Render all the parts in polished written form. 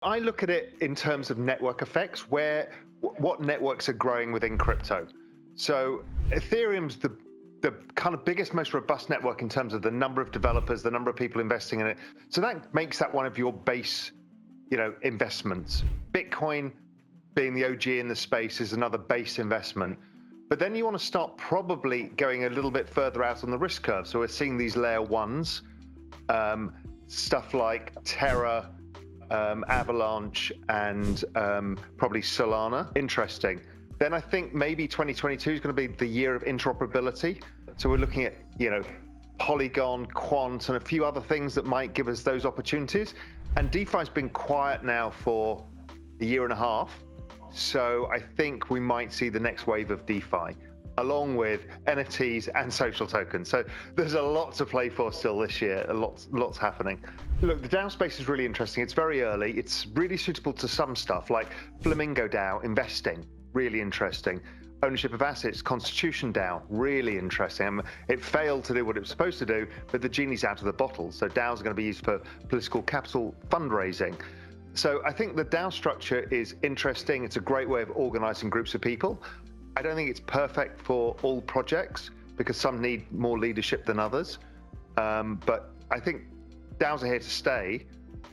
I look at it in terms of network effects, what networks are growing within crypto. So Ethereum's the kind of biggest, most robust network in terms of the number of developers, the number of people investing in it. So that makes that one of your base, investments. Bitcoin, being the OG in the space, is another base investment. But then you want to start probably going a little bit further out on the risk curve. So we're seeing these layer ones, stuff like Terra, Avalanche, and probably Solana. Interesting. Then I think maybe 2022 is going to be the year of interoperability. So we're looking at, Polygon, Quant, and a few other things that might give us those opportunities. And DeFi's been quiet now for a year and a half. So I think we might see the next wave of DeFi, along with NFTs and social tokens. So there's a lot to play for still this year, lots happening. Look, the Downspace is really interesting. It's very early. It's really suitable to some stuff like Flamingo DAO, investing, really interesting. Ownership of assets, Constitution DAO, really interesting. It failed to do what it was supposed to do, but the genie's out of the bottle. So DAOs are going to be used for political capital fundraising. So I think the DAO structure is interesting. It's a great way of organizing groups of people. I don't think it's perfect for all projects because some need more leadership than others. But I think DAOs are here to stay,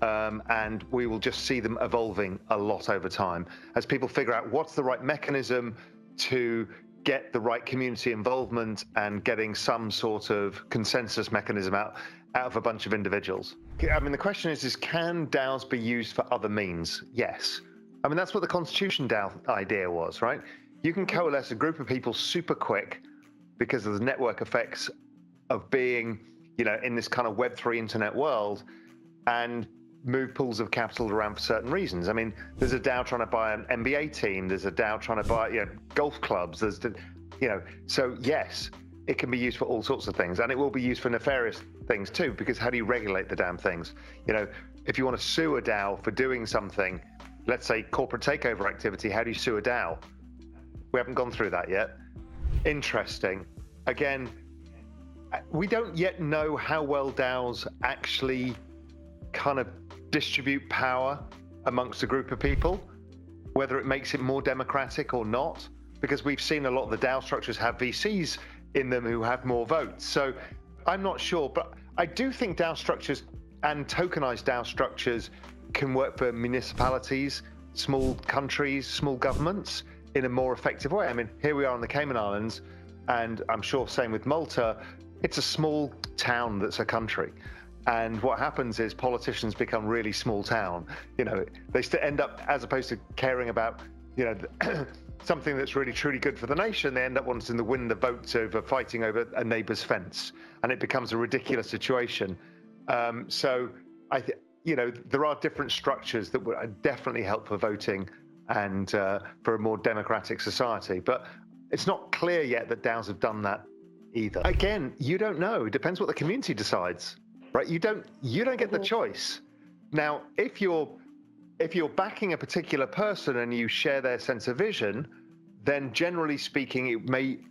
and we will just see them evolving a lot over time as people figure out what's the right mechanism to get the right community involvement and getting some sort of consensus mechanism out of a bunch of individuals. I mean, the question is can DAOs be used for other means? Yes. I mean, that's what the Constitution DAO idea was, right? You can coalesce a group of people super quick because of the network effects of being, in this kind of Web3 internet world, and move pools of capital around for certain reasons. I mean, there's a DAO trying to buy an NBA team. There's a DAO trying to buy, golf clubs. So yes, it can be used for all sorts of things, and it will be used for nefarious things too, because how do you regulate the damn things? If you want to sue a DAO for doing something, let's say corporate takeover activity, how do you sue a DAO? We haven't gone through that yet. Interesting. Again, we don't yet know how well DAOs actually kind of distribute power amongst a group of people, whether it makes it more democratic or not, because we've seen a lot of the DAO structures have VCs in them who have more votes. So I'm not sure, but I do think DAO structures and tokenized DAO structures can work for municipalities, small countries, small governments in a more effective way. I mean, here we are on the Cayman Islands, and I'm sure same with Malta. It's a small town that's a country. And what happens is politicians become really small town. They end up, as opposed to caring about, something that's really truly good for the nation, they end up wanting to win the votes over fighting over a neighbor's fence, and it becomes a ridiculous situation. So there are different structures that would definitely help for voting and for a more democratic society. But it's not clear yet that DAOs have done that either. Again, you don't know. It depends what the community decides, right? You don't get the choice. Now, if you're backing a particular person and you share their sense of vision, then generally speaking,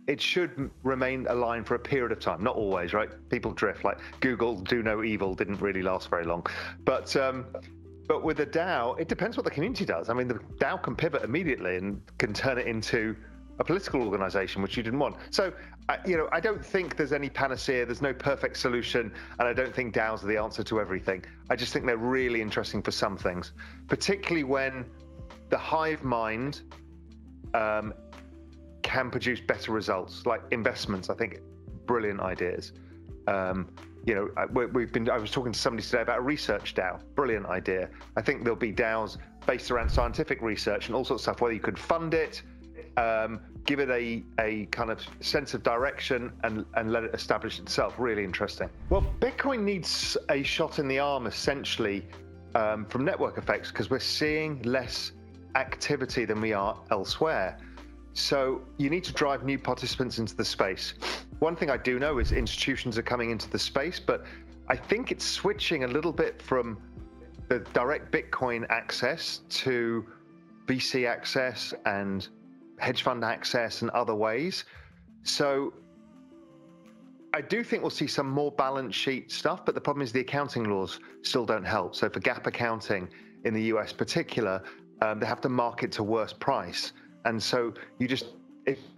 it should remain aligned for a period of time. Not always, right? People drift. Like Google, do no evil, didn't really last very long. But with a DAO, it depends what the community does. I mean, the DAO can pivot immediately and can turn it into a political organization, which you didn't want. So, I don't think there's any panacea. There's no perfect solution. And I don't think DAOs are the answer to everything. I just think they're really interesting for some things, particularly when the hive mind can produce better results, like investments. I think brilliant ideas. I was talking to somebody today about a research DAO. Brilliant idea. I think there'll be DAOs based around scientific research and all sorts of stuff, whether you could fund it, give it a kind of sense of direction and let it establish itself. Really interesting. Well, Bitcoin needs a shot in the arm, essentially, from network effects, because we're seeing less activity than we are elsewhere. So you need to drive new participants into the space. One thing I do know is institutions are coming into the space, but I think it's switching a little bit from the direct Bitcoin access to VC access and hedge fund access and other ways. So I do think we'll see some more balance sheet stuff, but the problem is the accounting laws still don't help. So for gap accounting, in the US particular, they have to market to worst price. And so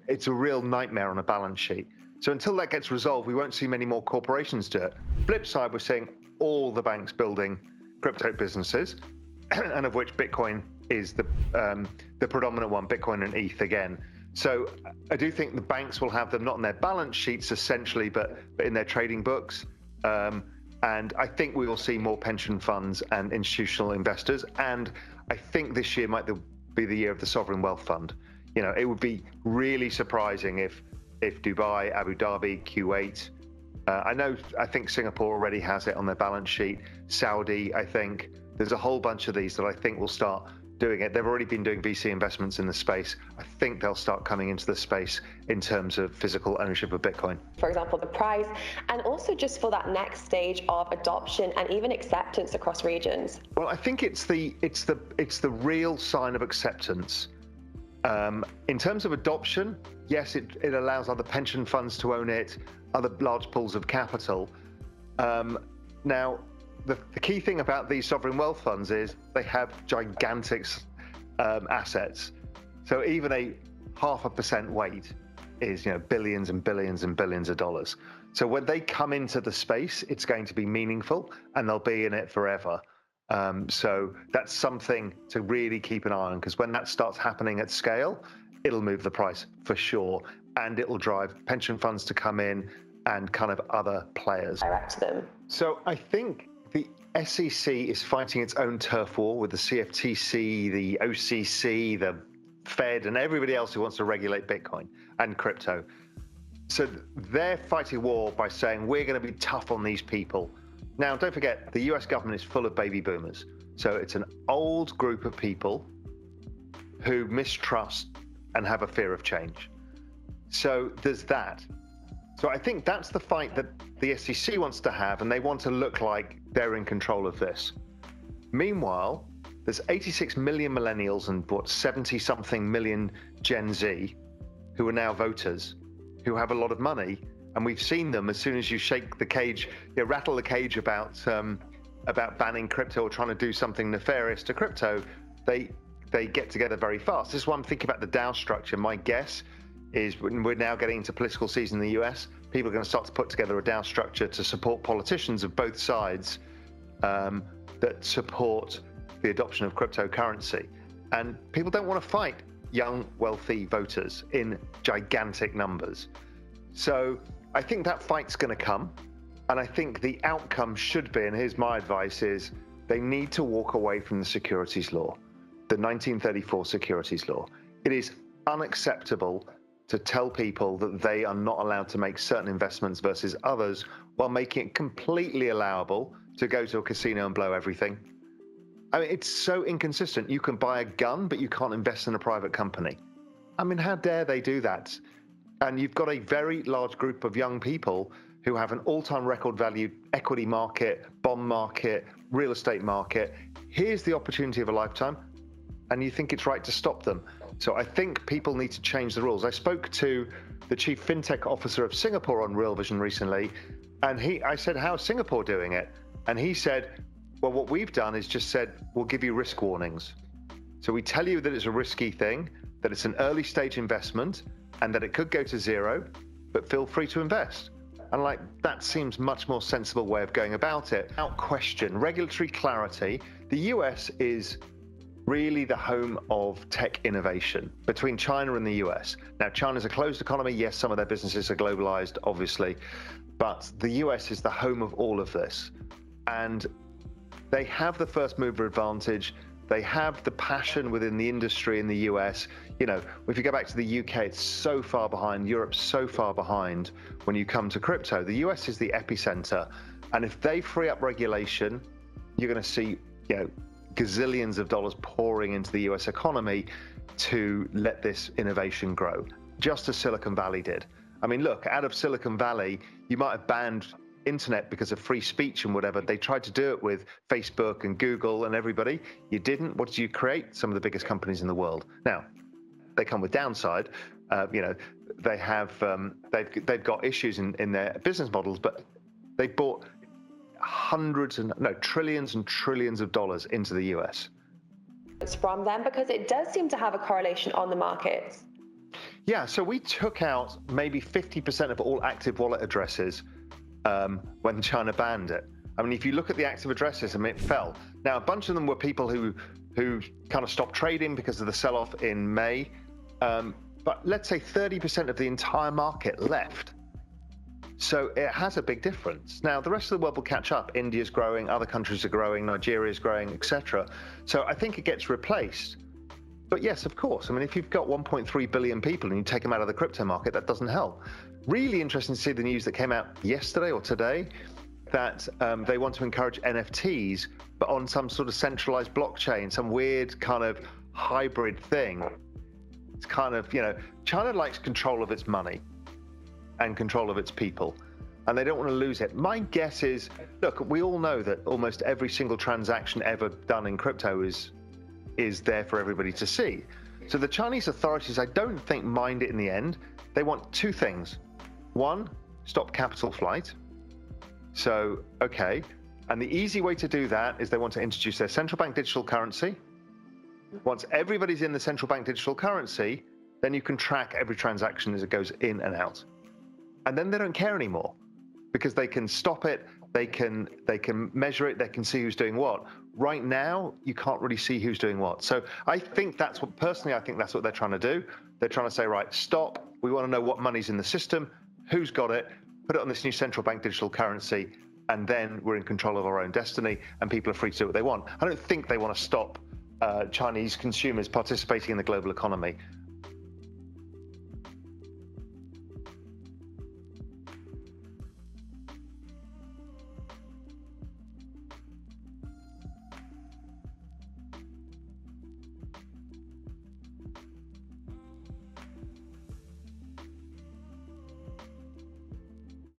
it's a real nightmare on a balance sheet. So until that gets resolved, we won't see many more corporations do it. Flip side, we're seeing all the banks building crypto businesses, and of which Bitcoin is the predominant one, Bitcoin and ETH again. So I do think the banks will have them not on their balance sheets essentially, but in their trading books. And I think we will see more pension funds and institutional investors. And I think this year might be the year of the sovereign wealth fund. You know, it would be really surprising if Dubai, Abu Dhabi, Kuwait, I think Singapore already has it on their balance sheet. Saudi, I think there's a whole bunch of these that I think will start doing it. They've already been doing VC investments in the space. I think they'll start coming into the space in terms of physical ownership of Bitcoin. For example, the price, and also just for that next stage of adoption and even acceptance across regions. Well, I think it's the real sign of acceptance. In terms of adoption, yes, it allows other pension funds to own it, other large pools of capital. Now, the key thing about these sovereign wealth funds is they have gigantic assets. So even a 0.5% weight is, you know, billions and billions and billions of dollars. So when they come into the space, it's going to be meaningful, and they'll be in it forever. So that's something to really keep an eye on, because when that starts happening at scale, it'll move the price for sure, and it'll drive pension funds to come in and kind of other players. Direct them. So I think the SEC is fighting its own turf war with the CFTC, the OCC, the Fed, and everybody else who wants to regulate Bitcoin and crypto. So they're fighting war by saying we're going to be tough on these people. Now, don't forget, the US government is full of baby boomers. So it's an old group of people who mistrust and have a fear of change. So there's that. So I think that's the fight that the SEC wants to have, and they want to look like they're in control of this. Meanwhile, there's 86 million millennials and 70-something million Gen Z who are now voters, who have a lot of money. And we've seen them as soon as you shake the cage, you rattle the cage about banning crypto or trying to do something nefarious to crypto, they get together very fast. This is why I'm thinking about the DAO structure. My guess is when we're now getting into political season in the US, people are going to start to put together a DAO structure to support politicians of both sides that support the adoption of cryptocurrency. And people don't want to fight young, wealthy voters in gigantic numbers. So I think that fight's going to come. And I think the outcome should be, and here's my advice, is they need to walk away from the securities law, the 1934 securities law. It is unacceptable to tell people that they are not allowed to make certain investments versus others, while making it completely allowable to go to a casino and blow everything. I mean, it's so inconsistent. You can buy a gun, but you can't invest in a private company. I mean, how dare they do that? And you've got a very large group of young people who have an all-time record value equity market, bond market, real estate market. Here's the opportunity of a lifetime, and you think it's right to stop them. So I think people need to change the rules. I spoke to the chief fintech officer of Singapore on Real Vision recently, and I said, how's Singapore doing it? And he said, well, what we've done is just said, we'll give you risk warnings. So we tell you that it's a risky thing, that it's an early stage investment, and that it could go to zero, but feel free to invest. And that seems much more sensible way of going about it. Without question, regulatory clarity. The US is really the home of tech innovation between China and the US. Now, China's a closed economy. Yes, some of their businesses are globalized, obviously, but the US is the home of all of this. And they have the first mover advantage. They have the passion within the industry in the US. You know, if you go back to the UK, it's so far behind. Europe's so far behind when you come to crypto. The US is the epicenter. And if they free up regulation, you're going to see, you know, gazillions of dollars pouring into the US economy to let this innovation grow, just as Silicon Valley did. I mean, look, out of Silicon Valley, you might have banned internet because of free speech and whatever. They tried to do it with Facebook and Google and everybody. You didn't. What did you create? Some of the biggest companies in the world. Now, they come with downside. You know, they have they've got issues in their business models, but they bought trillions and trillions of dollars into the US. From them, because it does seem to have a correlation on the markets. Yeah, so we took out maybe 50% of all active wallet addresses when China banned it. I mean, if you look at the active addresses, I mean, it fell. Now, a bunch of them were people who kind of stopped trading because of the sell-off in May. But let's say 30% of the entire market left. So it has a big difference. Now, the rest of the world will catch up. India's growing, other countries are growing, Nigeria's growing, etc. So I think it gets replaced. But yes, of course. I mean, if you've got 1.3 billion people and you take them out of the crypto market, that doesn't help. Really interesting to see the news that came out yesterday or today that they want to encourage NFTs, but on some sort of centralized blockchain, some weird kind of hybrid thing. It's kind of, China likes control of its money and control of its people, and they don't want to lose it. My guess is, look, we all know that almost every single transaction ever done in crypto is there for everybody to see. So the Chinese authorities, I don't think, mind it in the end. They want two things. One, stop capital flight. So, okay. And the easy way to do that is they want to introduce their central bank digital currency. Once everybody's in the central bank digital currency, then you can track every transaction as it goes in and out. And then they don't care anymore because they can stop it, they can measure it, they can see who's doing what. Right now, you can't really see who's doing what. So I think that's what they're trying to do. They're trying to say, right, stop. We want to know what money's in the system, who's got it, put it on this new central bank digital currency, and then we're in control of our own destiny and people are free to do what they want. I don't think they want to stop Chinese consumers participating in the global economy.